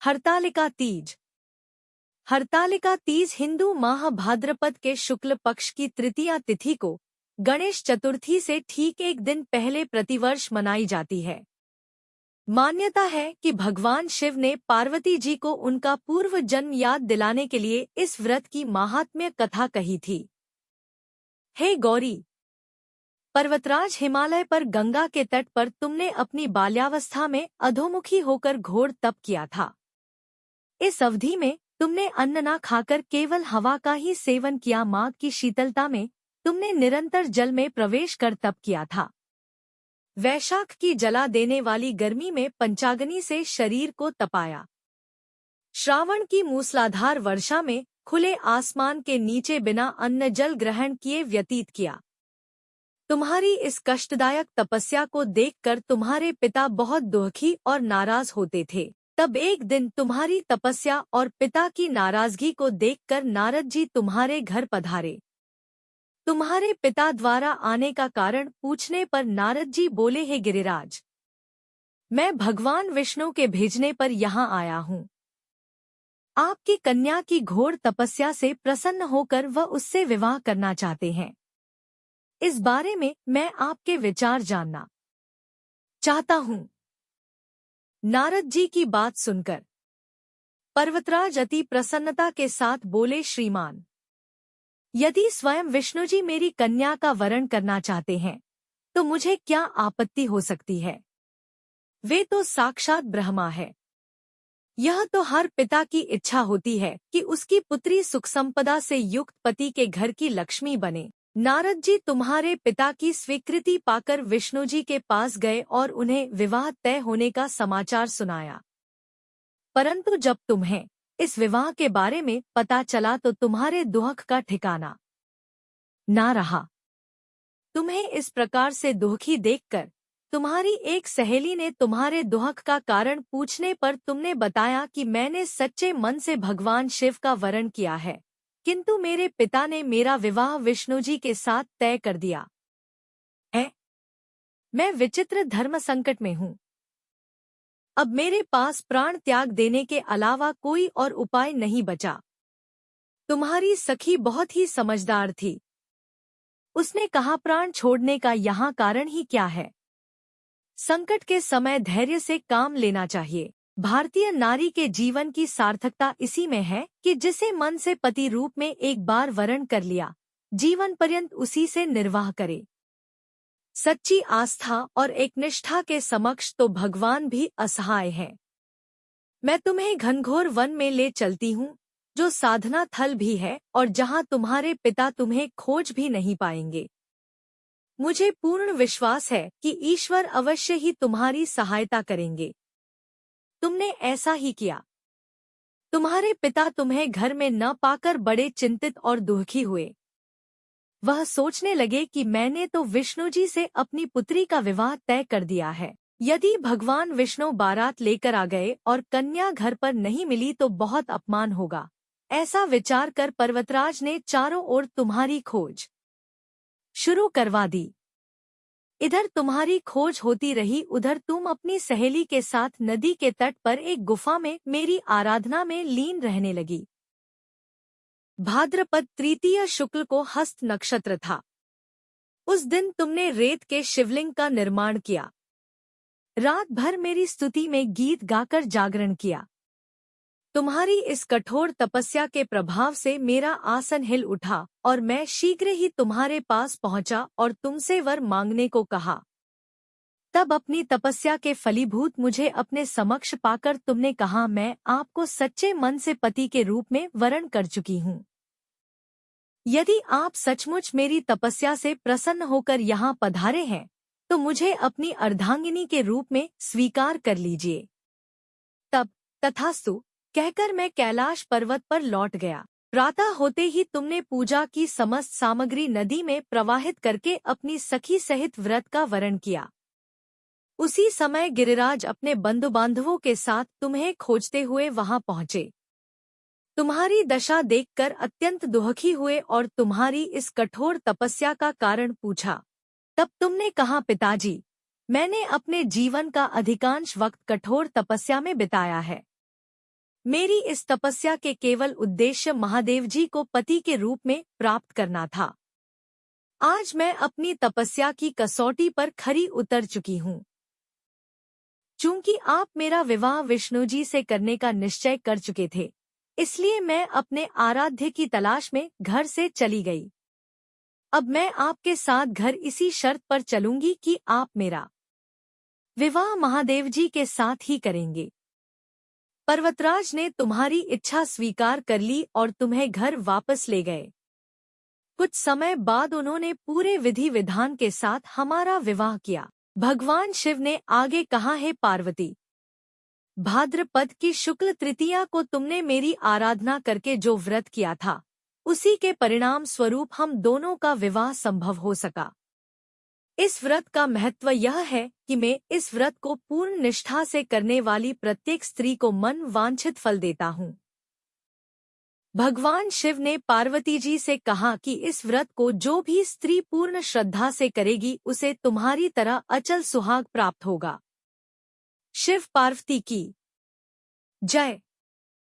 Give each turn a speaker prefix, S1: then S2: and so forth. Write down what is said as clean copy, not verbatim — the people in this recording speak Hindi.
S1: हरतालिका तीज। हरतालिका तीज हिंदू माह भाद्रपद के शुक्ल पक्ष की तृतीया तिथि को गणेश चतुर्थी से ठीक एक दिन पहले प्रतिवर्ष मनाई जाती है। मान्यता है कि भगवान शिव ने पार्वती जी को उनका पूर्व जन्म याद दिलाने के लिए इस व्रत की महात्म्य कथा कही थी। हे गौरी, पर्वतराज हिमालय पर गंगा के तट पर तुमने अपनी बाल्यावस्था में अधोमुखी होकर घोर तप किया था। इस अवधि में तुमने अन्न न खाकर केवल हवा का ही सेवन किया। माघ की शीतलता में तुमने निरंतर जल में प्रवेश कर तप किया था। वैशाख की जला देने वाली गर्मी में पंचाग्नि से शरीर को तपाया। श्रावण की मूसलाधार वर्षा में खुले आसमान के नीचे बिना अन्न जल ग्रहण किए व्यतीत किया। तुम्हारी इस कष्टदायक तपस्या को देखकर तुम्हारे पिता बहुत दुखी और नाराज होते थे। तब एक दिन तुम्हारी तपस्या और पिता की नाराजगी को देखकर नारद जी तुम्हारे घर पधारे। तुम्हारे पिता द्वारा आने का कारण पूछने पर नारद जी बोले, हे गिरिराज, मैं भगवान विष्णु के भेजने पर यहाँ आया हूँ। आपकी कन्या की घोर तपस्या से प्रसन्न होकर वह उससे विवाह करना चाहते हैं। इस बारे में मैं आपके विचार जानना चाहता हूँ। नारद जी की बात सुनकर पर्वतराज अति प्रसन्नता के साथ बोले, श्रीमान, यदि स्वयं विष्णु जी मेरी कन्या का वरण करना चाहते हैं तो मुझे क्या आपत्ति हो सकती है। वे तो साक्षात ब्रह्मा है। यह तो हर पिता की इच्छा होती है कि उसकी पुत्री सुख संपदा से युक्त पति के घर की लक्ष्मी बने। नारद जी तुम्हारे पिता की स्वीकृति पाकर विष्णु जी के पास गए और उन्हें विवाह तय होने का समाचार सुनाया। परंतु जब तुम्हें इस विवाह के बारे में पता चला तो तुम्हारे दुख का ठिकाना ना रहा। तुम्हें इस प्रकार से दुखी देखकर तुम्हारी एक सहेली ने तुम्हारे दुख का कारण पूछने पर तुमने बताया कि मैंने सच्चे मन से भगवान शिव का वरण किया है, किंतु मेरे पिता ने मेरा विवाह विष्णु जी के साथ तय कर दिया है। मैं विचित्र धर्म संकट में हूँ। अब मेरे पास प्राण त्याग देने के अलावा कोई और उपाय नहीं बचा। तुम्हारी सखी बहुत ही समझदार थी। उसने कहा, प्राण छोड़ने का यहाँ कारण ही क्या है। संकट के समय धैर्य से काम लेना चाहिए। भारतीय नारी के जीवन की सार्थकता इसी में है कि जिसे मन से पति रूप में एक बार वरण कर लिया, जीवन पर्यंत उसी से निर्वाह करे। सच्ची आस्था और एक निष्ठा के समक्ष तो भगवान भी असहाय है। मैं तुम्हें घनघोर वन में ले चलती हूँ, जो साधना थल भी है और जहाँ तुम्हारे पिता तुम्हें खोज भी नहीं पाएंगे। मुझे पूर्ण विश्वास है कि ईश्वर अवश्य ही तुम्हारी सहायता करेंगे। तुमने ऐसा ही किया। तुम्हारे पिता तुम्हें घर में न पाकर बड़े चिंतित और दुखी हुए। वह सोचने लगे कि मैंने तो विष्णु जी से अपनी पुत्री का विवाह तय कर दिया है। यदि भगवान विष्णु बारात लेकर आ गए और कन्या घर पर नहीं मिली तो बहुत अपमान होगा। ऐसा विचार कर पर्वतराज ने चारों ओर तुम्हारी खोज शुरू करवा दी। इधर तुम्हारी खोज होती रही, उधर तुम अपनी सहेली के साथ नदी के तट पर एक गुफा में मेरी आराधना में लीन रहने लगी। भाद्रपद तृतीय शुक्ल को हस्त नक्षत्र था। उस दिन तुमने रेत के शिवलिंग का निर्माण किया। रात भर मेरी स्तुति में गीत गाकर जागरण किया। तुम्हारी इस कठोर तपस्या के प्रभाव से मेरा आसन हिल उठा और मैं शीघ्र ही तुम्हारे पास पहुंचा और तुमसे वर मांगने को कहा। तब अपनी तपस्या के फलीभूत मुझे अपने समक्ष पाकर तुमने कहा, मैं आपको सच्चे मन से पति के रूप में वरण कर चुकी हूँ। यदि आप सचमुच मेरी तपस्या से प्रसन्न होकर यहाँ पधारे हैं तो मुझे अपनी अर्धांगिनी के रूप में स्वीकार कर लीजिए। तब तथास्तु कहकर मैं कैलाश पर्वत पर लौट गया। प्रातः होते ही तुमने पूजा की समस्त सामग्री नदी में प्रवाहित करके अपनी सखी सहित व्रत का वरण किया। उसी समय गिरिराज अपने बंधु बांधवों के साथ तुम्हें खोजते हुए वहां पहुंचे। तुम्हारी दशा देखकर अत्यंत दुखी हुए और तुम्हारी इस कठोर तपस्या का कारण पूछा। तब तुमने कहा, पिताजी, मैंने अपने जीवन का अधिकांश वक्त कठोर तपस्या में बिताया है। मेरी इस तपस्या के केवल उद्देश्य महादेव जी को पति के रूप में प्राप्त करना था। आज मैं अपनी तपस्या की कसौटी पर खरी उतर चुकी हूँ। चूंकि आप मेरा विवाह विष्णु जी से करने का निश्चय कर चुके थे, इसलिए मैं अपने आराध्य की तलाश में घर से चली गई। अब मैं आपके साथ घर इसी शर्त पर चलूंगी कि आप मेरा विवाह महादेव जी के साथ ही करेंगे। पर्वतराज ने तुम्हारी इच्छा स्वीकार कर ली और तुम्हें घर वापस ले गए। कुछ समय बाद उन्होंने पूरे विधि विधान के साथ हमारा विवाह किया। भगवान शिव ने आगे कहा, है पार्वती, भाद्रपद की शुक्ल तृतीया को तुमने मेरी आराधना करके जो व्रत किया था, उसी के परिणाम स्वरूप हम दोनों का विवाह संभव हो सका। इस व्रत का महत्व यह है कि मैं इस व्रत को पूर्ण निष्ठा से करने वाली प्रत्येक स्त्री को मन वांछित फल देता हूँ। भगवान शिव ने पार्वती जी से कहा कि इस व्रत को जो भी स्त्री पूर्ण श्रद्धा से करेगी उसे तुम्हारी तरह अचल सुहाग प्राप्त होगा। शिव पार्वती की जय।